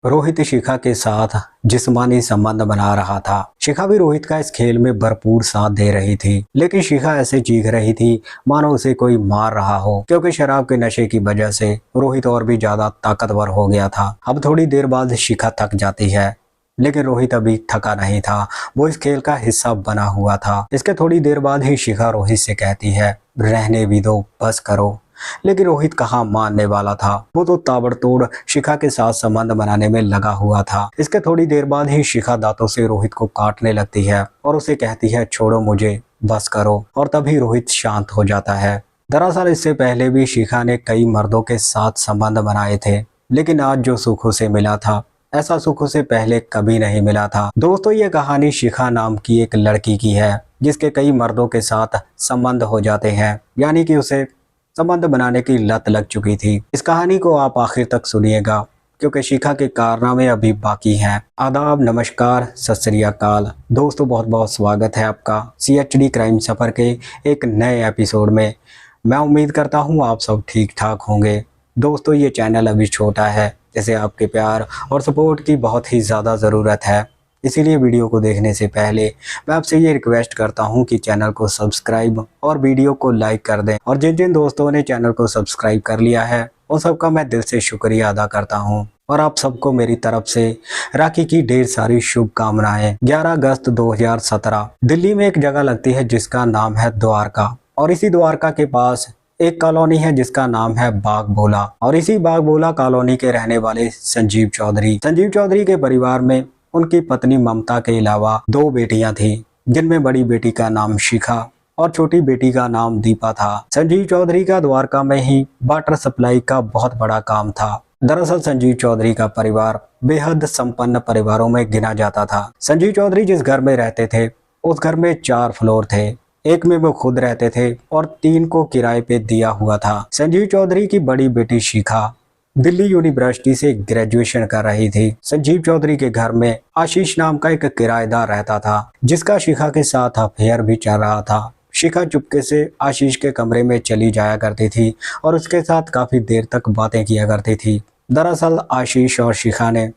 रोहित शिखा के साथ जिस्मानी संबंध बना रहा था। शिखा भी रोहित का इस खेल में भरपूर साथ दे रही थी, लेकिन शिखा ऐसे चीख रही थी मानो उसे कोई मार रहा हो, क्योंकि शराब के नशे की वजह से रोहित और भी ज्यादा ताकतवर हो गया था। अब थोड़ी देर बाद शिखा थक जाती है, लेकिन रोहित अभी थका नहीं था। वो इस खेल का हिस्सा बना हुआ था। इसके थोड़ी देर बाद ही शिखा रोहित से कहती है, रहने भी दो, बस करो। लेकिन रोहित कहाँ मानने वाला था। वो तो ताबड़तोड़ शिखा के साथ संबंध बनाने में लगा हुआ था। इसके थोड़ी देर बाद ही शिखा दांतों से रोहित को काटने लगती है और उसे कहती है, छोड़ो मुझे, बस करो। और तभी रोहित शांत हो जाता है। दरअसल इससे पहले भी शिखा ने कई मर्दों के साथ संबंध बनाए थे, लेकिन आज जो सुख उसे मिला था, ऐसा सुख उसे पहले कभी नहीं मिला था। दोस्तों, ये कहानी शिखा नाम की एक लड़की की है, जिसके कई मर्दों के साथ संबंध हो जाते हैं, यानी कि उसे संबंध बनाने की लत लग चुकी थी। इस कहानी को आप आखिर तक सुनिएगा, क्योंकि शिखा के कारनामे अभी बाकी हैं। आदाब, नमस्कार, सत श्री अकाल। दोस्तों, बहुत बहुत स्वागत है आपका CHD क्राइम सफर के एक नए एपिसोड में। मैं उम्मीद करता हूँ आप सब ठीक ठाक होंगे। दोस्तों, ये चैनल अभी छोटा है, जैसे आपके प्यार और सपोर्ट की बहुत ही ज़्यादा ज़रूरत है। इसीलिए वीडियो को देखने से पहले मैं आपसे ये रिक्वेस्ट करता हूँ कि चैनल को सब्सक्राइब और वीडियो को लाइक कर दें। और जिन जिन दोस्तों ने चैनल को सब्सक्राइब कर लिया है, उन सबका मैं दिल से शुक्रिया अदा करता हूँ। और आप सबको मेरी तरफ से राखी की ढेर सारी शुभकामनाएं। 11 अगस्त 2017 दिल्ली में एक जगह लगती है जिसका नाम है द्वारका। और इसी द्वारका के पास एक कॉलोनी है जिसका नाम है बाग बोला। और इसी बाग बोला कॉलोनी के रहने वाले संजीव चौधरी के परिवार में उनकी पत्नी ममता के अलावा 2 बेटियां थीं, जिनमें बड़ी बेटी का नाम शिखा और छोटी बेटी का नाम दीपा था। संजीव चौधरी का द्वारका में ही वाटर सप्लाई का बहुत बड़ा काम था। दरअसल संजीव चौधरी का परिवार बेहद संपन्न परिवारों में गिना जाता था। संजीव चौधरी जिस घर में रहते थे, उस घर में 4 फ्लोर थे। एक में वो खुद रहते थे और 3 को किराए पे दिया हुआ था। संजीव चौधरी की बड़ी बेटी शिखा दिल्ली यूनिवर्सिटी से ग्रेजुएशन कर रही थी। संजीव चौधरी के घर में आशीष नाम का एक किराएदार रहता था, जिसका शिखा के साथ अफेयर भी चल रहा था। शिखा चुपके से आशीष के कमरे में चली जाया करती थी और उसके साथ काफी देर तक बातें किया करती थी। दरअसल आशीष और शिखा ने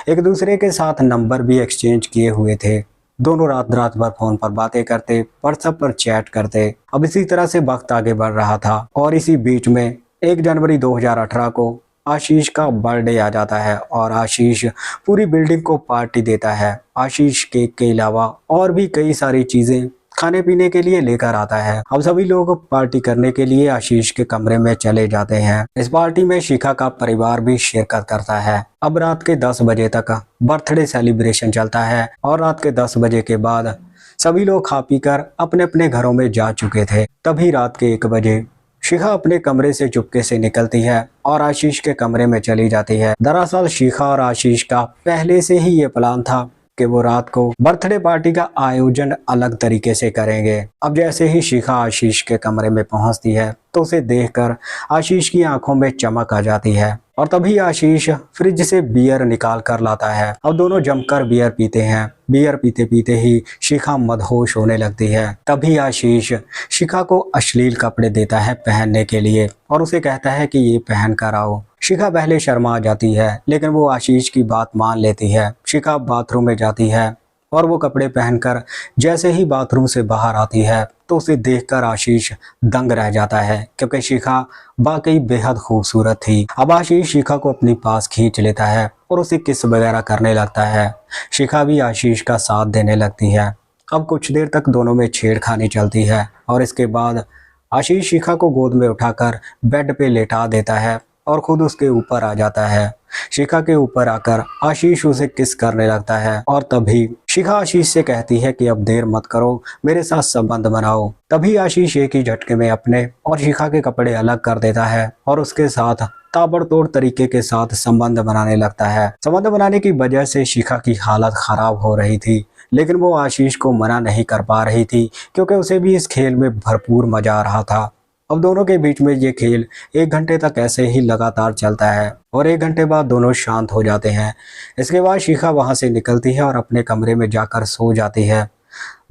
एक दूसरे के साथ नंबर भी एक्सचेंज किए हुए थे। दोनों रात भर फोन पर बातें करते, व्हाट्सएप पर चैट करते। अब इसी तरह से वक्त आगे बढ़ रहा था और इसी बीच में 1 जनवरी 2018 को आशीष का बर्थडे आ जाता है और आशीष पूरी बिल्डिंग को पार्टी देता है। आशीष केक के अलावा और भी कई सारी चीजें खाने पीने के लिए लेकर आता है। अब सभी लोग पार्टी करने के लिए आशीष के कमरे में चले जाते हैं। इस पार्टी में शिखा का परिवार भी शिरकत करता है। अब रात के 10 बजे तक बर्थडे सेलिब्रेशन चलता है और रात के 10 बजे के बाद सभी लोग खा पी कर अपने अपने घरों में जा चुके थे। तभी रात के 1 बजे शिखा अपने कमरे से चुपके से निकलती है और आशीष के कमरे में चली जाती है। दरअसल शिखा और आशीष का पहले से ही ये प्लान था कि वो रात को बर्थडे पार्टी का आयोजन अलग तरीके से करेंगे। अब जैसे ही शिखा आशीष के कमरे में पहुंचती है, तो उसे देखकर आशीष की आंखों में चमक आ जाती है और तभी आशीष फ्रिज से बियर निकाल कर लाता है। अब दोनों जमकर बियर पीते हैं। बियर पीते पीते ही शिखा मदहोश होने लगती है। तभी आशीष शिखा को अश्लील कपड़े देता है पहनने के लिए और उसे कहता है कि ये पहन कर आओ। शिखा पहले शर्मा जाती है, लेकिन वो आशीष की बात मान लेती है। शिखा बाथरूम में जाती है और वो कपड़े पहनकर जैसे ही बाथरूम से बाहर आती है, तो उसे देखकर आशीष दंग रह जाता है, क्योंकि शिखा वाकई बेहद खूबसूरत थी। अब आशीष शिखा को अपने पास खींच लेता है और उसे किस वगैरह करने लगता है। शिखा भी आशीष का साथ देने लगती है। अब कुछ देर तक दोनों में छेड़खानी चलती है और इसके बाद आशीष शिखा को गोद में उठाकर बेड पे लेटा देता है और खुद उसके ऊपर आ जाता है। शिखा के ऊपर आकर आशीष उसे किस करने लगता है और तभी शिखा आशीष से कहती है कि अब देर मत करो, मेरे साथ संबंध बनाओ। तभी आशीष एक ही झटके में अपने और शिखा के कपड़े अलग कर देता है और उसके साथ ताबड़तोड़ तरीके के साथ संबंध बनाने लगता है। संबंध बनाने की वजह से शिखा की हालत खराब हो रही थी, लेकिन वो आशीष को मना नहीं कर पा रही थी, क्योंकि उसे भी इस खेल में भरपूर मजा आ रहा था। अब दोनों के बीच में ये खेल 1 घंटे तक ऐसे ही लगातार चलता है और 1 घंटे बाद दोनों शांत हो जाते हैं। इसके बाद शिखा वहां से निकलती है और अपने कमरे में जाकर सो जाती है।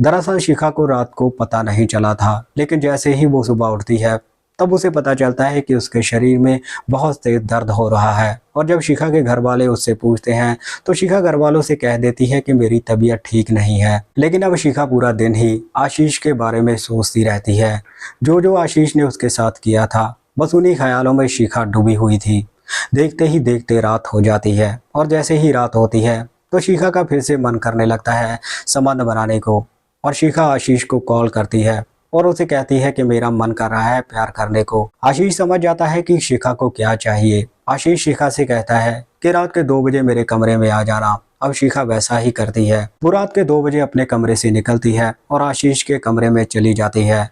दरअसल शिखा को रात को पता नहीं चला था, लेकिन जैसे ही वो सुबह उठती है, तब उसे पता चलता है कि उसके शरीर में बहुत तेज दर्द हो रहा है। और जब शिखा के घर वाले उससे पूछते हैं तो शिखा घर वालों से कह देती है कि मेरी तबीयत ठीक नहीं है। लेकिन अब शिखा पूरा दिन ही आशीष के बारे में सोचती रहती है। जो जो आशीष ने उसके साथ किया था, बस उन्हीं ख्यालों में शिखा डूबी हुई थी। देखते ही देखते रात हो जाती है और जैसे ही रात होती है तो शिखा का फिर से मन करने लगता है संबंध बनाने को। और शिखा आशीष को कॉल करती है और उसे कहती है कि मेरा मन कर रहा है प्यार करने को। आशीष समझ जाता है कि शिखा को क्या चाहिए। आशीष शिखा से कहता है कि रात के 2 बजे मेरे कमरे में आ जाना। अब शिखा वैसा ही करती है। वो रात के 2 बजे अपने कमरे से निकलती है और आशीष के कमरे में चली जाती है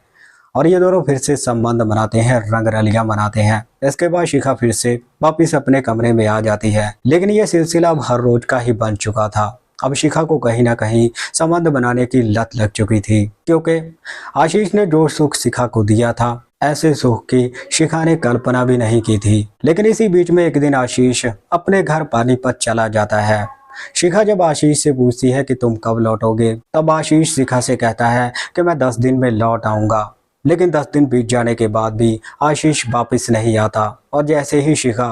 और ये दोनों फिर से संबंध बनाते हैं, रंग रलियां मनाते हैं। इसके बाद शिखा फिर से वापिस अपने कमरे में आ जाती है। लेकिन यह सिलसिला अब हर रोज का ही बन चुका था। अब शिखा को कहीं ना कहीं संबंध बनाने की लत लग चुकी थी, क्योंकि आशीष ने जो सुख शिखा को दिया था, ऐसे सुख की शिखा ने कल्पना भी नहीं की थी। लेकिन इसी बीच में एक दिन आशीष अपने घर पानीपत चला जाता है। शिखा जब आशीष से पूछती है कि तुम कब लौटोगे, तब आशीष शिखा से कहता है कि मैं 10 दिन में लौट आऊंगा। लेकिन 10 दिन बीत जाने के बाद भी आशीष वापस नहीं आता। और जैसे ही शिखा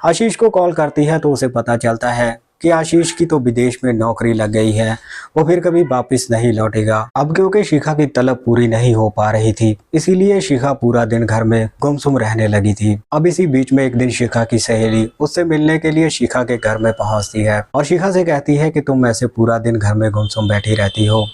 आशीष को कॉल करती है तो उसे पता चलता है कि आशीष की तो विदेश में नौकरी लग गई है, वो फिर कभी वापस नहीं लौटेगा। अब क्योंकि शिखा की तलब पूरी नहीं हो पा रही थी, इसीलिए शिखा पूरा दिन घर में गुमसुम रहने लगी थी। अब इसी बीच में एक दिन शिखा की सहेली उससे मिलने के लिए शिखा के घर में पहुंचती है और शिखा से कहती है कि तुम ऐसे पूरा दिन घर में गुमसुम बैठी रहती हो,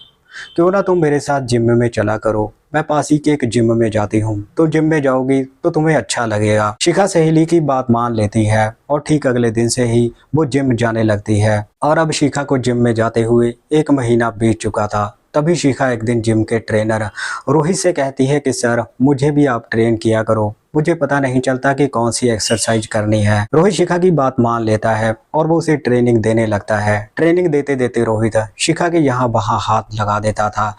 क्यों ना तुम मेरे साथ जिम में चला करो। मैं पास ही के एक जिम में जाती हूँ, तो जिम में जाओगी तो तुम्हें अच्छा लगेगा। शिखा सहेली की बात मान लेती है और ठीक अगले दिन से ही वो जिम जाने लगती है। और अब शिखा को जिम में जाते हुए 1 महीना बीत चुका था। तभी शिखा एक दिन जिम के ट्रेनर रोहित से कहती है कि सर, मुझे भी आप ट्रेन किया करो, मुझे पता नहीं चलता कि कौन सी एक्सरसाइज करनी है। रोहित शिखा की बात मान लेता है और वो उसे ट्रेनिंग देने लगता है। ट्रेनिंग देते देते रोहित शिखा के यहाँ वहाँ हाथ लगा देता था।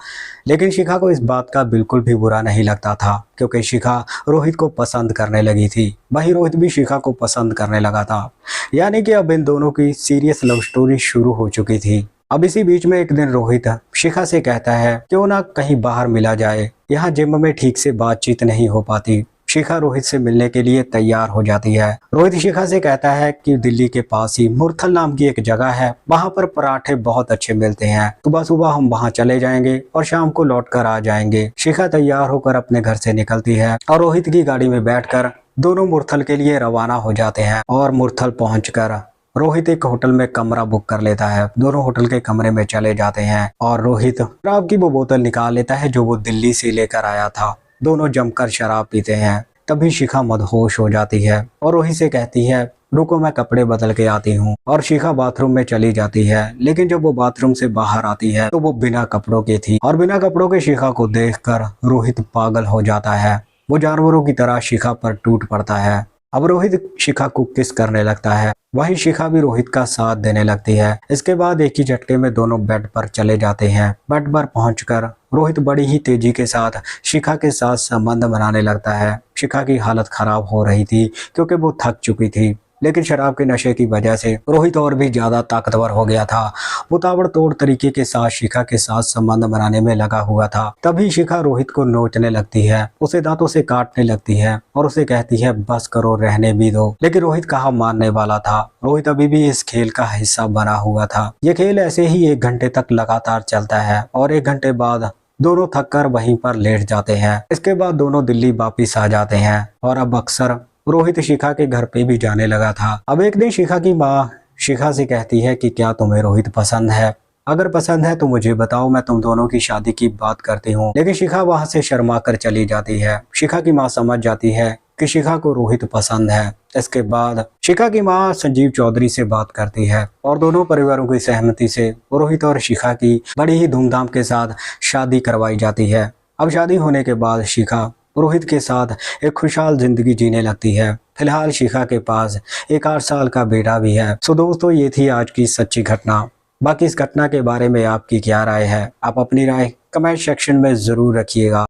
लेकिन शिखा को इस बात का बिल्कुल भी बुरा नहीं लगता था, क्योंकि शिखा रोहित को पसंद करने लगी थी। वही रोहित भी शिखा को पसंद करने लगा था। यानी कि अब इन दोनों की सीरियस लव स्टोरी शुरू हो चुकी थी। अब इसी बीच में एक दिन रोहित शिखा से कहता है क्यों ना कहीं बाहर मिला जाए, यहाँ जिम में ठीक से बातचीत नहीं हो पाती। शिखा रोहित से मिलने के लिए तैयार हो जाती है। रोहित शिखा से कहता है कि दिल्ली के पास ही मुरथल नाम की एक जगह है, वहाँ पर पराठे बहुत अच्छे मिलते हैं। सुबह सुबह हम वहाँ चले जाएंगे और शाम को लौट कर आ जाएंगे। शिखा तैयार होकर अपने घर से निकलती है और रोहित की गाड़ी में बैठकर दोनों मुरथल के लिए रवाना हो जाते हैं। और मुरथल पहुंचकर रोहित एक होटल में कमरा बुक कर लेता है। दोनों होटल के कमरे में चले जाते हैं और रोहित शराब की वो बोतल निकाल लेता है जो वो दिल्ली से लेकर आया था। दोनों जमकर शराब पीते हैं। तभी शिखा मदहोश हो जाती है और रोहित से कहती है रुको, मैं कपड़े बदल के आती हूँ। और शिखा बाथरूम में चली जाती है। लेकिन जब वो बाथरूम से बाहर आती है तो वो बिना कपड़ों के थी। और बिना कपड़ों के शिखा को देखकर रोहित पागल हो जाता है। वो जानवरों की तरह शिखा पर टूट पड़ता है। अब रोहित शिखा को किस करने लगता है, वही शिखा भी रोहित का साथ देने लगती है। इसके बाद एक ही झटके में दोनों बेड पर चले जाते हैं। बेड पर पहुंचकर रोहित बड़ी ही तेजी के साथ शिखा के साथ संबंध बनाने लगता है। शिखा की हालत खराब हो रही थी क्योंकि वो थक चुकी थी। लेकिन शराब के नशे की वजह से रोहित और भी ज्यादा ताकतवर हो गया था। वो ताबड़तोड़ तरीके के साथ शिखा के साथ संबंध बनाने में लगा हुआ था। तभी शिखा रोहित को नोचने लगती है, उसे दांतों से काटने लगती है और उसे कहती है बस करो, रहने भी दो। लेकिन रोहित कहाँ मानने वाला था। रोहित अभी भी इस खेल का हिस्सा बना हुआ था। ये खेल ऐसे ही 1 घंटे तक लगातार चलता है और 1 घंटे बाद दोनों थककर वहीं पर लेट जाते हैं। इसके बाद दोनों दिल्ली वापिस आ जाते हैं और अब अक्सर रोहित शिखा के घर पे भी जाने लगा था। अब एक दिन शिखा की माँ शिखा से कहती है कि क्या तुम्हें रोहित पसंद है? अगर पसंद है तो मुझे बताओ, मैं तुम दोनों की शादी की बात करती हूँ। लेकिन शिखा वहां से शर्मा कर चली जाती है। शिखा की माँ समझ जाती है कि शिखा को रोहित पसंद है। इसके बाद शिखा की माँ संजीव चौधरी से बात करती है और दोनों परिवारों की सहमति से रोहित और शिखा की बड़ी ही धूमधाम के साथ शादी करवाई जाती है। अब शादी होने के बाद शिखा रोहित के साथ एक खुशहाल जिंदगी जीने लगती है। फिलहाल शिखा के पास एक 8 साल का बेटा भी है। सो दोस्तों, ये थी आज की सच्ची घटना। बाकी इस घटना के बारे में आपकी क्या राय है? आप अपनी राय कमेंट सेक्शन में जरूर रखिएगा।